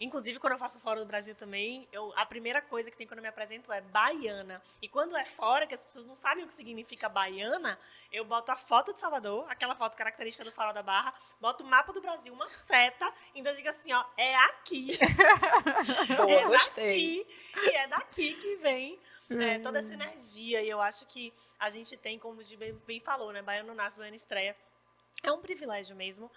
inclusive quando eu faço fora do Brasil também, a primeira coisa que tem quando eu me apresento é baiana. E quando é fora, que as pessoas não sabem o que significa baiana, eu boto a foto de Salvador, aquela foto característica do Farol da Barra, boto o mapa do Brasil, uma seta, e ainda digo assim, ó, é aqui. Boa, gostei. Daqui, e é daqui que vem toda essa energia. E eu acho que a gente tem, como o Gi bem falou, né? Baiano nasce, baiano estreia. É um privilégio mesmo,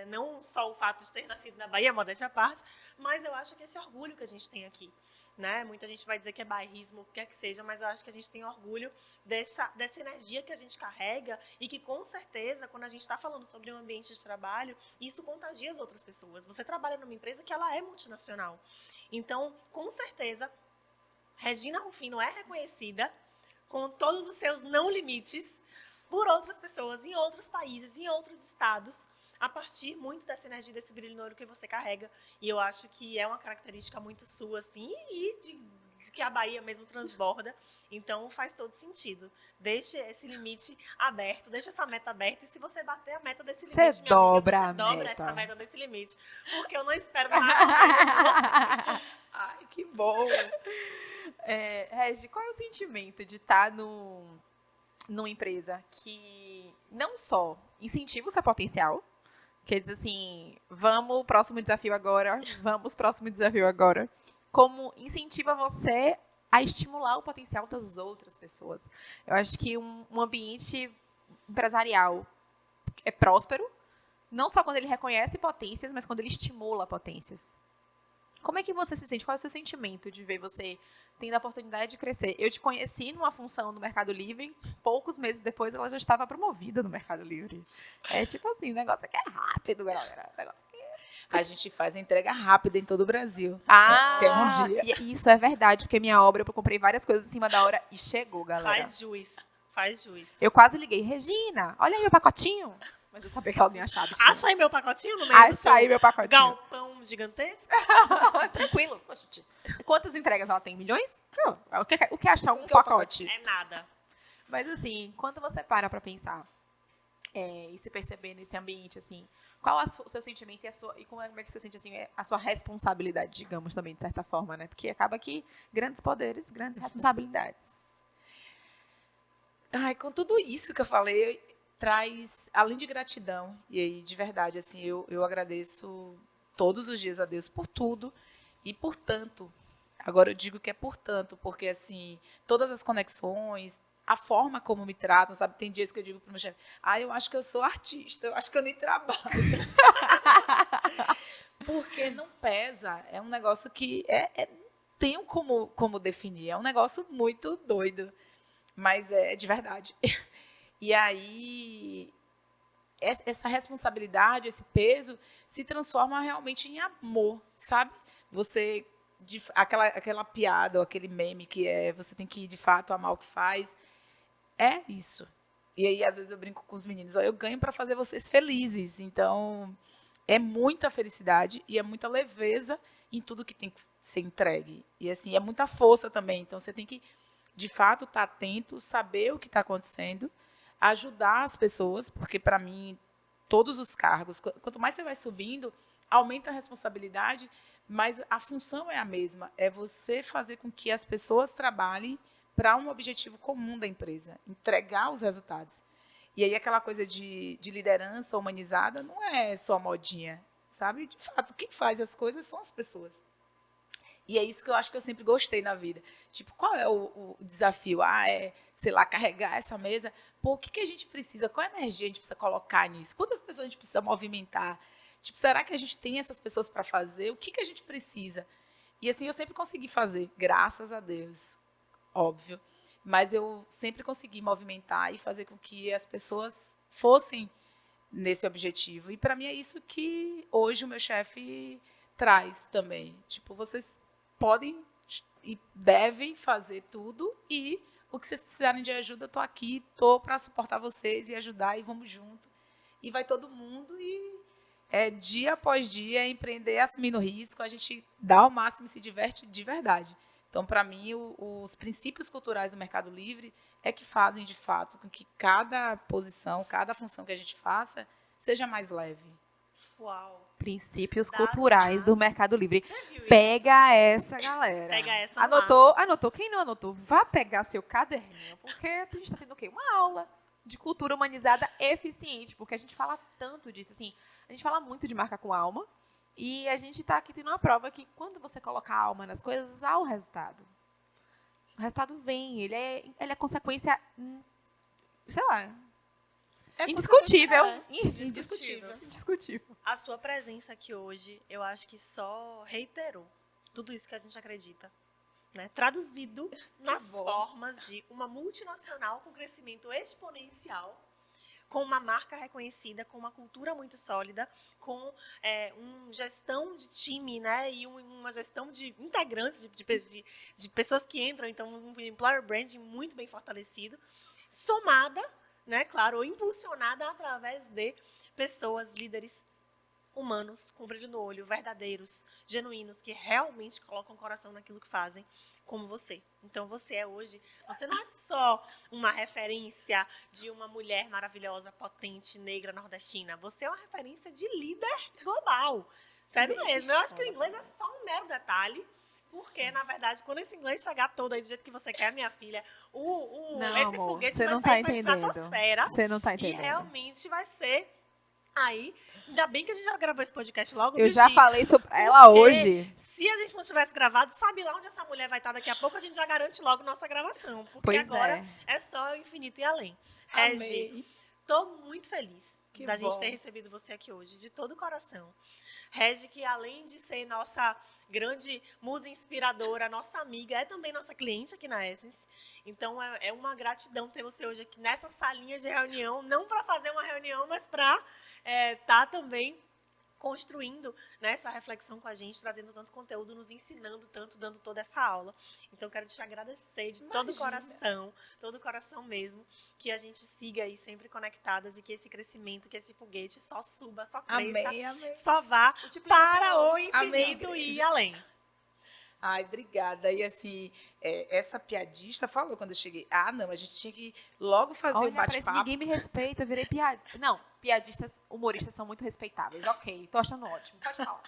não só o fato de ter nascido na Bahia, modéstia à parte, mas eu acho que esse orgulho que a gente tem aqui, né? Muita gente vai dizer que é bairrismo, o que quer que seja, mas eu acho que a gente tem orgulho dessa energia que a gente carrega e que, com certeza, quando a gente está falando sobre um ambiente de trabalho, isso contagia as outras pessoas. Você trabalha numa empresa que ela é multinacional. Então, com certeza, Regina Rufino é reconhecida com todos os seus não limites por outras pessoas, em outros países, em outros estados, a partir muito dessa energia, desse brilho no olho que você carrega. E eu acho que é uma característica muito sua, assim, e de que a Bahia mesmo transborda. Então, faz todo sentido. Deixe esse limite aberto, deixe essa meta aberta, e se você bater a meta desse limite, Você dobra essa meta desse limite. Porque eu não espero nada. Ai, que bom! Regi, qual é o sentimento de estar numa empresa que não só incentiva o seu potencial, que diz assim, vamos, próximo desafio agora, como incentiva você a estimular o potencial das outras pessoas. Eu acho que um ambiente empresarial é próspero, não só quando ele reconhece potências, mas quando ele estimula potências. Como é que você se sente? Qual é o seu sentimento de ver você tendo a oportunidade de crescer? Eu te conheci numa função no Mercado Livre, poucos meses depois ela já estava promovida no Mercado Livre. É tipo assim, o negócio aqui é rápido, galera. O negócio aqui A gente faz entrega rápida em todo o Brasil. até um dia. E isso é verdade, porque minha obra, eu comprei várias coisas em cima da hora e chegou, galera. Faz juiz. Eu quase liguei, Regina, olha aí meu pacotinho. Mas eu sabia que ela não ia achar, bichinha. Acha aí meu pacotinho no meio Acha aí meu pacotinho. Galpão gigantesco? Tranquilo. Quantas entregas ela tem? Milhões? O que é achar um que é um pacote? É nada. Mas assim, quando você para pra pensar e se perceber nesse ambiente, assim, qual é o seu sentimento e como é que você sente assim, a sua responsabilidade, digamos, também, de certa forma, né? Porque acaba que grandes poderes, grandes responsabilidades. Ai, com tudo isso que eu falei, traz, além de gratidão, e aí, de verdade, assim, eu agradeço todos os dias a Deus por tudo e por tanto. Agora eu digo que é por tanto, porque, assim, todas as conexões, a forma como me tratam, sabe? Tem dias que eu digo para o meu chefe, eu acho que eu sou artista, eu acho que eu nem trabalho. Porque não pesa, é um negócio que tem como definir, é um negócio muito doido, mas é de verdade. E aí, essa responsabilidade, esse peso, se transforma realmente em amor, sabe? Você, aquela piada, ou aquele meme que você tem que, de fato, amar o que faz, é isso. E aí, às vezes, eu brinco com os meninos, eu ganho para fazer vocês felizes. Então, é muita felicidade e é muita leveza em tudo que tem que ser entregue. E, assim, é muita força também. Então, você tem que, de fato, estar atento, saber o que está acontecendo, ajudar as pessoas, porque, para mim, todos os cargos, quanto mais você vai subindo, aumenta a responsabilidade, mas a função é a mesma. É você fazer com que as pessoas trabalhem para um objetivo comum da empresa, entregar os resultados. E aí aquela coisa de liderança humanizada não é só modinha, sabe? De fato, quem faz as coisas são as pessoas. E é isso que eu acho que eu sempre gostei na vida. Tipo, qual é o desafio? Sei lá, carregar essa mesa. Pô, o que a gente precisa? Qual energia a gente precisa colocar nisso? Quantas pessoas a gente precisa movimentar? Tipo, será que a gente tem essas pessoas para fazer? O que a gente precisa? E assim, eu sempre consegui fazer, graças a Deus, óbvio. Mas eu sempre consegui movimentar e fazer com que as pessoas fossem nesse objetivo. E para mim é isso que hoje o meu chefe traz também. Tipo, vocês podem e devem fazer tudo e o que vocês precisarem de ajuda, estou aqui, estou para suportar vocês e ajudar e vamos junto. E vai todo mundo e dia após dia empreender, assumindo risco, a gente dá o máximo e se diverte de verdade. Então, para mim, os princípios culturais do Mercado Livre é que fazem, de fato, com que cada posição, cada função que a gente faça, seja mais leve. Uau. Princípios Dado culturais do massa. Mercado Livre. Você viu isso? Pega essa, galera. Pega essa. Anotou? Quem não anotou, vá pegar seu caderninho, porque a gente está tendo o quê? Uma aula de cultura humanizada eficiente, porque a gente fala tanto disso, assim, a gente fala muito de marca com alma, e a gente está aqui tendo uma prova que quando você coloca a alma nas coisas, há o resultado. O resultado vem, ele é consequência, sei lá, indiscutível. Indiscutível. Indiscutível. A sua presença aqui hoje, eu acho que só reiterou tudo isso que a gente acredita. Né? Traduzido nas formas de uma multinacional com crescimento exponencial, com uma marca reconhecida, com uma cultura muito sólida, com uma gestão de time, né? E uma gestão de integrantes, de pessoas que entram, então um employer branding muito bem fortalecido, somada, né, claro, ou impulsionada através de pessoas, líderes humanos, com brilho no olho, verdadeiros, genuínos, que realmente colocam o coração naquilo que fazem, como você. Então, você não é só uma referência de uma mulher maravilhosa, potente, negra, nordestina. Você é uma referência de líder global. Sério mesmo. Eu acho que o inglês é só um mero detalhe, porque, na verdade, quando esse inglês chegar todo aí do jeito que você quer, minha filha, esse amor, foguete você vai não sair tá pra entendendo. estratosfera. Você não tá E entendendo. realmente vai ser aí. Ainda bem que a gente já gravou esse podcast logo. Eu viu, já Gi? falei isso pra ela Porque hoje. Se a gente não tivesse gravado, sabe lá onde essa mulher vai estar daqui a pouco, a gente já garante logo nossa gravação. Porque Pois agora é só o infinito e além. Regi, Amei. tô muito feliz Que da gente bom. ter recebido você aqui hoje, de todo o coração. Regi, que além de ser nossa grande musa inspiradora, nossa amiga, é também nossa cliente aqui na Essence. Então, é uma gratidão ter você hoje aqui nessa salinha de reunião, não para fazer uma reunião, mas para estar também construindo, né, essa reflexão com a gente, trazendo tanto conteúdo, nos ensinando tanto, dando toda essa aula. Então, quero te agradecer de todo o coração mesmo, que a gente siga aí sempre conectadas e que esse crescimento, que esse foguete só suba, só cresça, Amei. só vá para o Amei, infinito e igreja. além. Ai, obrigada. E assim, essa piadista falou quando eu cheguei, não, a gente tinha que logo fazer Olha, um parece que bate-papo. ninguém me respeita, eu virei piadista. Não, piadistas, humoristas são muito respeitáveis. Ok, tô achando ótimo. Pode falar.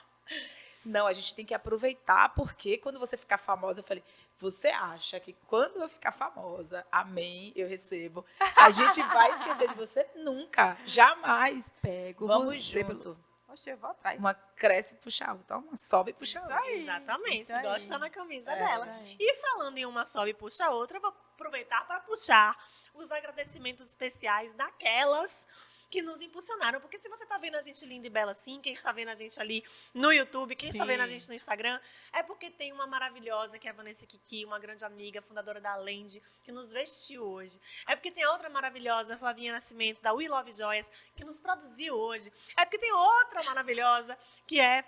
não, a gente tem que aproveitar, porque quando você ficar famosa, eu falei, você acha que quando eu ficar famosa, amém, eu recebo, a gente vai esquecer de você? Nunca, jamais. Pego Vamos você junto. Oxe, eu vou atrás. Uma cresce e puxa outra, uma sobe e puxa Isso outra. aí. Exatamente, isso aí. gosta na camisa É, dela. isso aí. E falando em uma sobe e puxa a outra, eu vou aproveitar para puxar os agradecimentos especiais daquelas que nos impulsionaram. Porque se você está vendo a gente linda e bela assim, quem está vendo a gente ali no YouTube, quem está vendo a Sim. gente no Instagram, é porque tem uma maravilhosa que é a Vanessa Kiki, uma grande amiga, fundadora da Lend, que nos vestiu hoje. É porque tem outra maravilhosa, Flavinha Nascimento, da We Love Joias, que nos produziu hoje. É porque tem outra maravilhosa, que é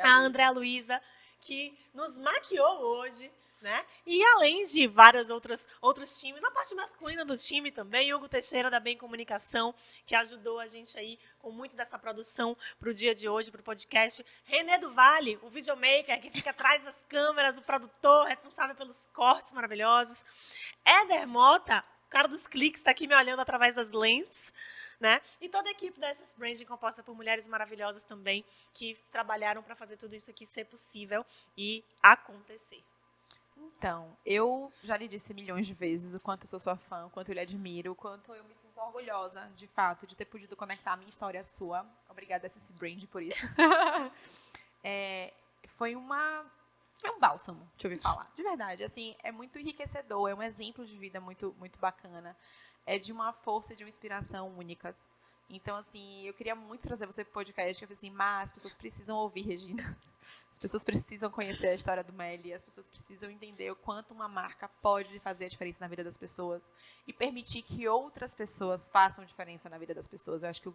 a Andréa Luiza, que nos maquiou hoje, né? E além de vários outros times, a parte masculina do time também, Hugo Teixeira da Bem Comunicação, que ajudou a gente aí com muito dessa produção para o dia de hoje, para o podcast. René do Vale, o videomaker que fica atrás das câmeras, o produtor, responsável pelos cortes maravilhosos. Éder Mota, o cara dos cliques, está aqui me olhando através das lentes. Né? E toda a equipe da Essence Branding, composta por mulheres maravilhosas também, que trabalharam para fazer tudo isso aqui ser possível e acontecer. Então, eu já lhe disse milhões de vezes o quanto eu sou sua fã, o quanto eu lhe admiro, o quanto eu me sinto orgulhosa, de fato, de ter podido conectar a minha história à sua. Obrigada, Essence Brand, por isso. Foi um bálsamo, te ouvir falar. De verdade, assim, é muito enriquecedor, é um exemplo de vida muito, muito bacana. É de uma força e de uma inspiração únicas. Então, assim, eu queria muito trazer você para o podcast. Eu falei assim, mas as pessoas precisam ouvir, Regina. As pessoas precisam conhecer a história do Meli. As pessoas precisam entender o quanto uma marca pode fazer a diferença na vida das pessoas. E permitir que outras pessoas façam diferença na vida das pessoas. Eu acho que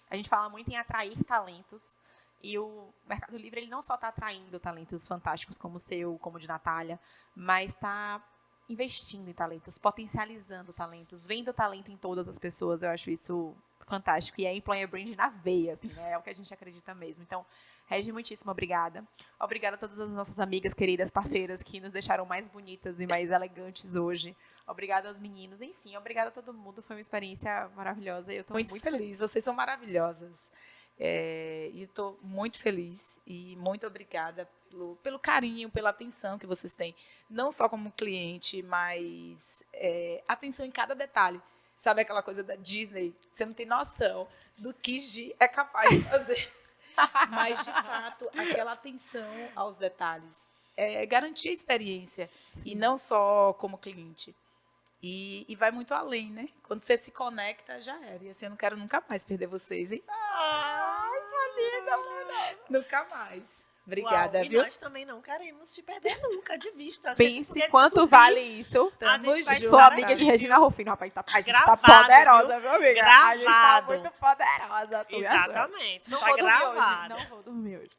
a gente fala muito em atrair talentos. E o Mercado Livre, ele não só está atraindo talentos fantásticos como o seu, como o de Natália, mas está investindo em talentos, potencializando talentos, vendo talento em todas as pessoas. Eu acho isso fantástico. E é employer brand na veia, assim, né? É o que a gente acredita mesmo. Então, Regi, muitíssimo obrigada. Obrigada a todas as nossas amigas, queridas, parceiras, que nos deixaram mais bonitas e mais elegantes hoje. Obrigada aos meninos. Enfim, obrigada a todo mundo. Foi uma experiência maravilhosa. E eu estou muito feliz. Vocês são maravilhosas. E estou muito feliz e muito obrigada pelo carinho, pela atenção que vocês têm, não só como cliente, mas atenção em cada detalhe. Sabe aquela coisa da Disney? Você não tem noção do que Gi é capaz de fazer. Mas, de fato, aquela atenção aos detalhes garantir a experiência. Sim. E não só como cliente. E vai muito além, né? Quando você se conecta, já era. E assim, eu não quero nunca mais perder vocês, hein? Sua linda, mulher. Nunca mais. Obrigada, Uau, viu? E nós também não queremos te perder nunca de vista. Pense quanto vale isso. Sou amiga de Regina Rufino, rapaz. A gente tá poderosa, viu, amiga? Gravado. A gente tá muito poderosa. Exatamente. Não tá vou dormir gravado. hoje. Não vou dormir hoje.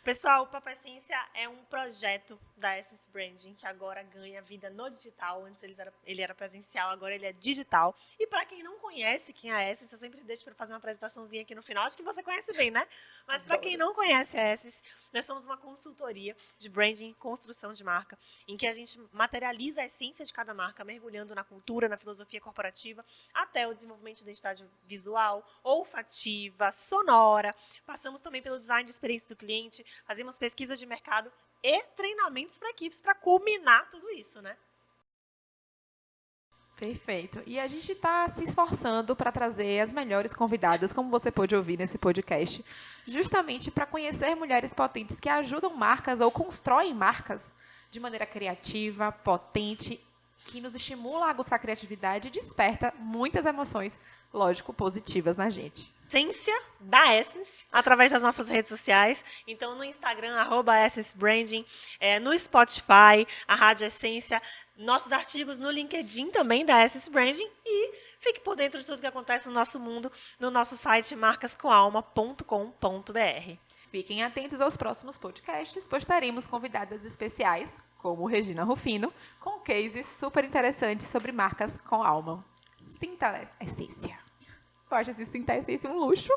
Pessoal, o Papo Essência é um projeto da Essence Branding que agora ganha vida no digital. Antes ele era presencial, agora ele é digital. E para quem não conhece quem é a Essence, eu sempre deixo para fazer uma apresentaçãozinha aqui no final. Acho que você conhece bem, né? Mas para quem não conhece a Essence, nós somos uma consultoria de branding e construção de marca, em que a gente materializa a essência de cada marca, mergulhando na cultura, na filosofia corporativa, até o desenvolvimento de identidade visual, olfativa, sonora. Passamos também pelo design de experiência do cliente, fazemos pesquisa de mercado e treinamentos para equipes para culminar tudo isso, né? Perfeito. E a gente está se esforçando para trazer as melhores convidadas, como você pôde ouvir nesse podcast, justamente para conhecer mulheres potentes que ajudam marcas ou constroem marcas de maneira criativa, potente, que nos estimula a aguçar a criatividade e desperta muitas emoções, lógico, positivas na gente. Essência da Essence, através das nossas redes sociais. Então, no Instagram, @EssenceBranding, no Spotify, a Rádio Essência, nossos artigos no LinkedIn também da Essence Branding e fique por dentro de tudo que acontece no nosso mundo no nosso site marcascomalma.com.br. Fiquem atentos aos próximos podcasts, pois teremos convidadas especiais, como Regina Rufino, com cases super interessantes sobre marcas com alma. Sinta a essência. Eu acho esse Sinta a Essência um luxo.